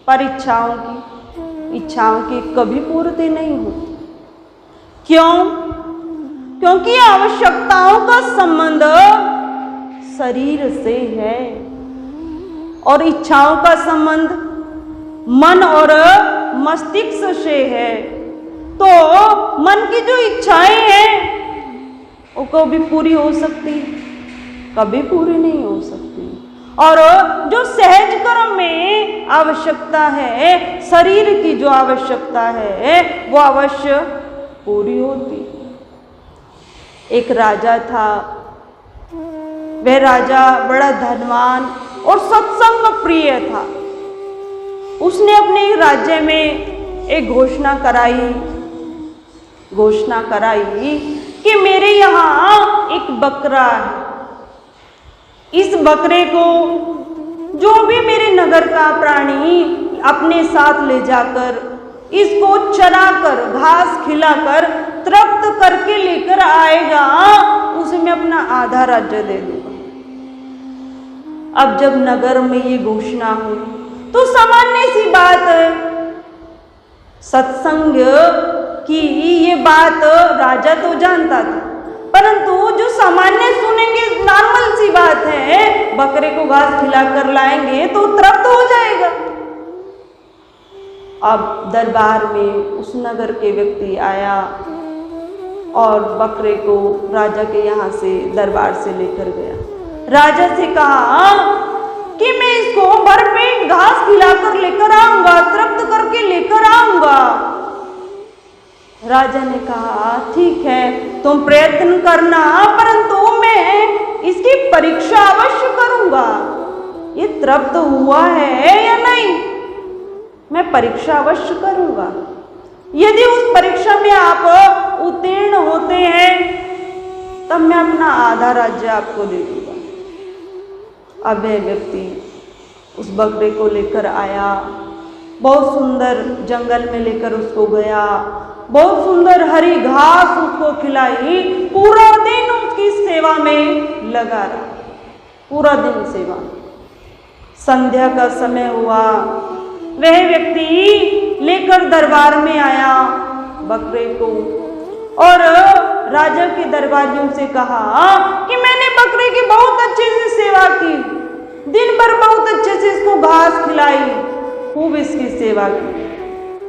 पर इच्छाओं की कभी पूर्ति नहीं होती। क्यों? क्योंकि आवश्यकताओं का संबंध शरीर से है और इच्छाओं का संबंध मन और मस्तिष्क से है। तो मन की जो इच्छाएं हैं वो कभी पूरी हो सकती, कभी पूरी नहीं हो सकती। और जो सहज कर्म में आवश्यकता है, शरीर की जो आवश्यकता है, वो अवश्य पूरी होती। एक राजा था, वह राजा बड़ा धनवान और सत्संग प्रिय था। उसने अपने राज्य में एक घोषणा कराई कि मेरे यहाँ एक बकरा है। इस बकरे को जो भी मेरे नगर का प्राणी अपने साथ ले जाकर इसको चराकर, घास खिलाकर, तृप्त करके लेकर आएगा, उसे मैं अपना आधा राज्य दे दूंगा। अब जब नगर में ये घोषणा हुई तो सामान्य सी बात है, सत्संग की ये बात राजा तो जानता था, परंतु जो सामान्य सुनेंगे नॉर्मल सी बात है, बकरे को घास खिलाकर लाएंगे तो तृप्त हो जाएगा। अब दरबार में उस नगर के व्यक्ति आया और बकरे को राजा के यहाँ से दरबार से लेकर गया। राजा से कहा कि मैं इसको भरपेट घास खिलाकर लेकर आऊंगा, तृप्त करके लेकर आऊंगा। राजा ने कहा ठीक है, तुम प्रयत्न करना, परंतु मैं इसकी परीक्षा अवश्य करूंगा, ये तृप्त हुआ है या नहीं, मैं परीक्षा अवश्य करूंगा। यदि उस परीक्षा में आप उत्तीर्ण होते हैं तब मैं अपना आधा राज्य आपको दे दूंगा। अब वह व्यक्ति उस बकरे को लेकर आया, बहुत सुंदर जंगल में लेकर उसको गया, बहुत सुंदर हरी घास उसको खिलाई, पूरा दिन उसकी सेवा में लगा रहा, पूरा दिन सेवा। संध्या का समय हुआ, वह व्यक्ति लेकर दरबार में आया बकरे को और राजा के दरबारियों से कहा कि मैंने बकरे की बहुत अच्छे से सेवा की, दिन भर बहुत अच्छे से इसको घास खिलाई, खूब इसकी सेवा की।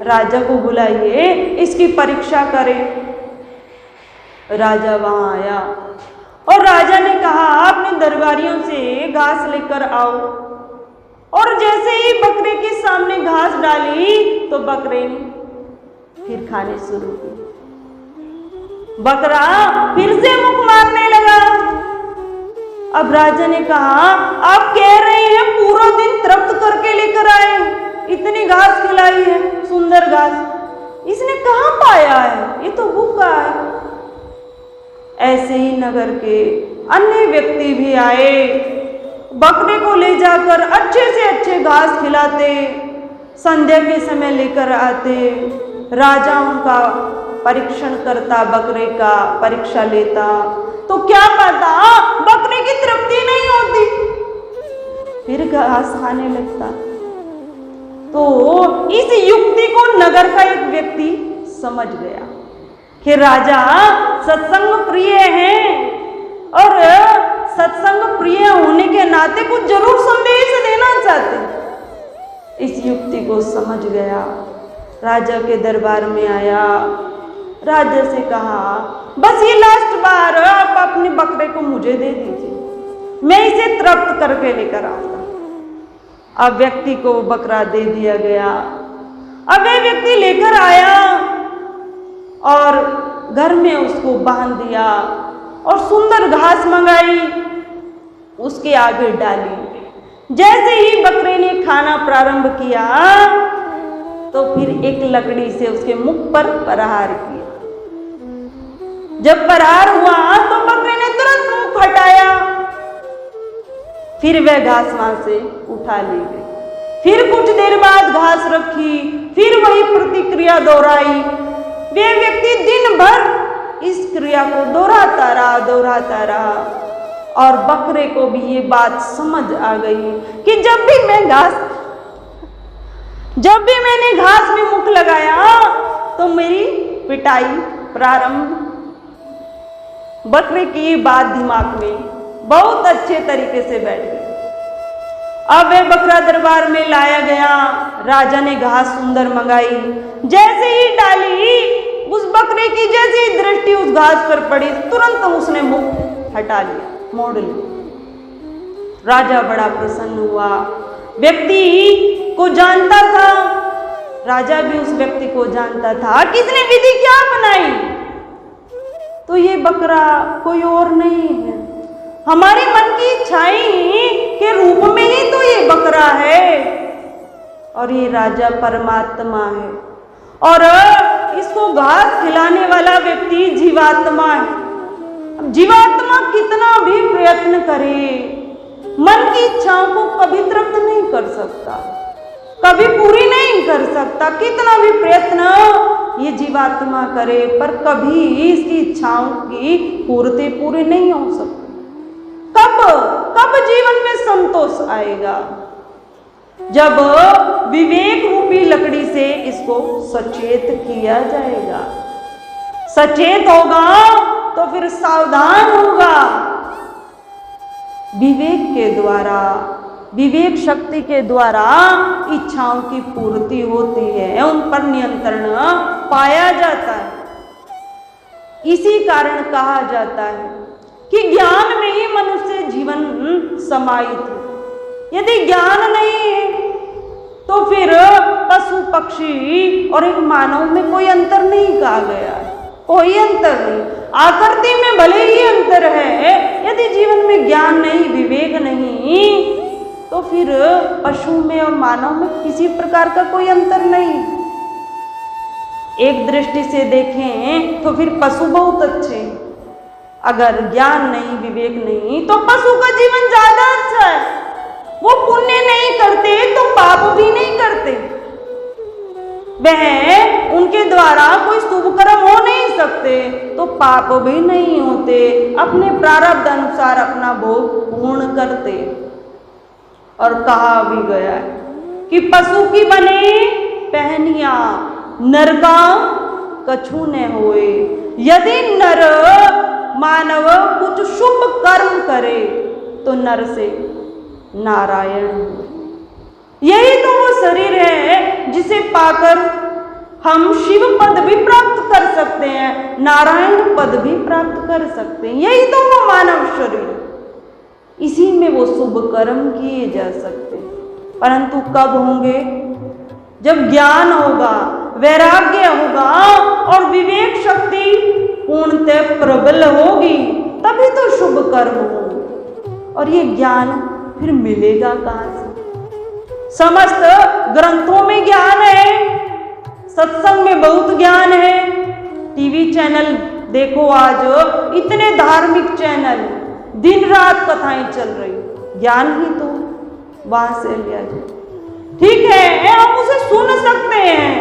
राजा को बुलाइए, इसकी परीक्षा करें। राजा वहां आया और राजा ने कहा अपने दरबारियों से घास लेकर आओ। और जैसे ही बकरे के सामने घास डाली तो बकरे ने फिर खाने शुरू की। बकरा फिर से मुख मारने लगा। अब राजा ने कहा आप कह रहे हैं पूरा दिन तृप्त करके लेकर आए, इतनी घास खिलाई है, सुंदर घास, इसने कहाँ पाया है, ये तो भूखा है। ऐसे ही नगर के अन्य व्यक्ति भी आए, बकरे को ले जाकर अच्छे से अच्छे घास खिलाते, संध्या के समय लेकर आते। राजा उनका परीक्षण करता, बकरे का परीक्षा लेता, तो क्या पता बकरे की तृप्ति नहीं होती, फिर घास खाने लगता। तो इस युक्ति को नगर का एक व्यक्ति समझ गया कि राजा सत्संग प्रिय हैं और सत्संग प्रिय होने के नाते कुछ जरूर संदेश देना चाहते। इस युक्ति को समझ गया, राजा के दरबार में आया, राजा से कहा बस ये लास्ट बार आप अपने बकरे को मुझे दे दीजिए, मैं इसे तृप्त करके लेकर आऊंगा। अब व्यक्ति को बकरा दे दिया गया। अब वह व्यक्ति लेकर आया और घर में उसको बांध दिया और सुंदर घास मंगाई, उसके आगे डाली। जैसे ही बकरे ने खाना प्रारंभ किया तो फिर एक लकड़ी से उसके मुख पर प्रहार किया। जब प्रहार हुआ तो बकरे ने तुरंत मुंह हटाया, फिर वह घास वहां से उठा ली गई। फिर कुछ देर बाद घास रखी, फिर वही प्रतिक्रिया दोहराई। वह व्यक्ति दिन भर इस क्रिया को दोहराता रहा और बकरे को भी ये बात समझ आ गई कि जब भी मैं घास जब भी मैंने घास में मुख लगाया तो मेरी पिटाई प्रारंभ। बकरे की बात दिमाग में बहुत अच्छे तरीके से बैठ गई। अब वह बकरा दरबार में लाया गया। राजा ने घास सुंदर मंगाई। जैसे ही डाली, उस बकरे की जैसी दृष्टि उस घास पर पड़ी, तुरंत उसने मुख हटा लिया, मोड़ लिया। राजा बड़ा प्रसन्न हुआ। व्यक्ति को जानता था, राजा भी उस व्यक्ति को जानता था कि इसने विधि क्या बनाई। तो ये बकरा कोई और नहीं है, हमारे मन की इच्छाएं के रूप में ही तो ये बकरा है। और ये राजा परमात्मा है, और इसको घास खिलाने वाला व्यक्ति जीवात्मा है। अब जीवात्मा कितना भी प्रयत्न करे, मन की इच्छाओं को कभी तृप्त नहीं कर सकता, कभी पूरी नहीं कर सकता। कितना भी प्रयत्न ये जीवात्मा करे, पर कभी इसकी इच्छाओं की पूर्ति पूरी नहीं हो सकती। कब जीवन में संतोष आएगा? जब विवेक रूपी लकड़ी से इसको सचेत किया जाएगा। सचेत होगा तो फिर सावधान होगा। विवेक के द्वारा, विवेक शक्ति के द्वारा इच्छाओं की पूर्ति होती है, उन पर नियंत्रण पाया जाता है। इसी कारण कहा जाता है कि ज्ञान में ही मनुष्य जीवन समाहित है। यदि ज्ञान नहीं है तो फिर पशु पक्षी और एक मानव में कोई अंतर नहीं कहा गया, कोई अंतर नहीं। आकृति में भले ही अंतर है, यदि जीवन में ज्ञान नहीं, विवेक नहीं, तो फिर पशु में और मानव में किसी प्रकार का कोई अंतर नहीं। एक दृष्टि से देखें तो फिर पशु बहुत अच्छे हैं। अगर ज्ञान नहीं, विवेक नहीं, तो पशु का जीवन ज्यादा अच्छा है। वो पुण्य नहीं करते तो पाप भी नहीं करते। वह उनके द्वारा कोई शुभ कर्म हो नहीं सकते तो पाप भी नहीं होते। अपने प्रारब्ध अनुसार अपना भोग पूर्ण करते। और कहा भी गया है कि पशु की बने पहनिया नर का कछु न होए। यदि नर मानव कुछ शुभ कर्म करे तो नर से नारायण। यही तो वो शरीर है जिसे पाकर हम शिव पद भी प्राप्त कर सकते हैं, नारायण पद भी प्राप्त कर सकते हैं। यही तो वो मानव शरीर, इसी में वो शुभ कर्म किए जा सकते हैं। परंतु कब होंगे? जब ज्ञान होगा, वैराग्य होगा और विवेक शक्ति पूर्णतः प्रबल होगी, तभी तो शुभ कर्म होंगे। और ये ज्ञान फिर मिलेगा कहां से? समस्त ग्रंथों में ज्ञान है, सत्संग में बहुत ज्ञान है। टीवी चैनल देखो, आज इतने धार्मिक चैनल, दिन रात कथाएं चल रही, ज्ञान ही तो वहां से लिया जाए। ठीक है, हम उसे सुन सकते हैं,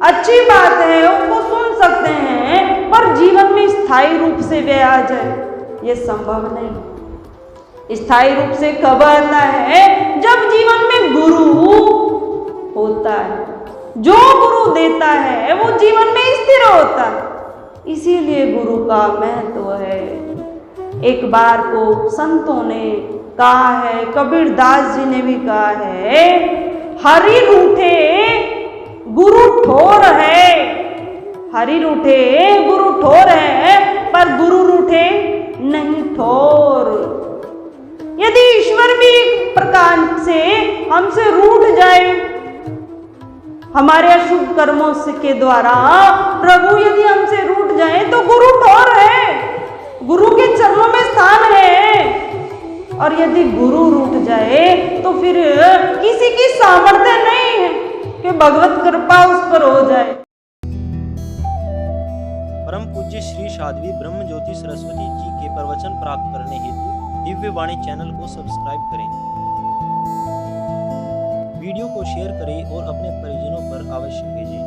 अच्छी बात है, उसको सुन सकते हैं, पर जीवन में स्थायी रूप से वे आ जाए, ये संभव नहीं। स्थायी रूप से कब आता है? जब जीवन में गुरु होता है। जो गुरु देता है वो जीवन में स्थिर होता है। इसीलिए गुरु का महत्व है। एक बार को संतों ने कहा है, कबीर दास जी ने भी कहा है, हरि रूठे गुरु ठोर है। हरि रूठे गुरु ठोर है, पर गुरु रूठे नहीं ठोर। यदि ईश्वर भी एक प्रकार से हमसे रूठ जाए, हमारे अशुभ कर्मों के द्वारा प्रभु यदि हमसे रूठ जाए, तो गुरु ठोर है, गुरु के चरणों में स्थान है। और यदि गुरु रूठ जाए तो फिर किसी की सामर्थ्य नहीं है कि भगवत कृपा उस पर हो जाए। परम पूज्य श्री साध्वी ब्रह्म ज्योति सरस्वती जी के प्रवचन प्राप्त करने हेतु दिव्य वाणी चैनल को सब्सक्राइब करें, वीडियो को शेयर करें और अपने परिजनों पर अवश्य भेजें।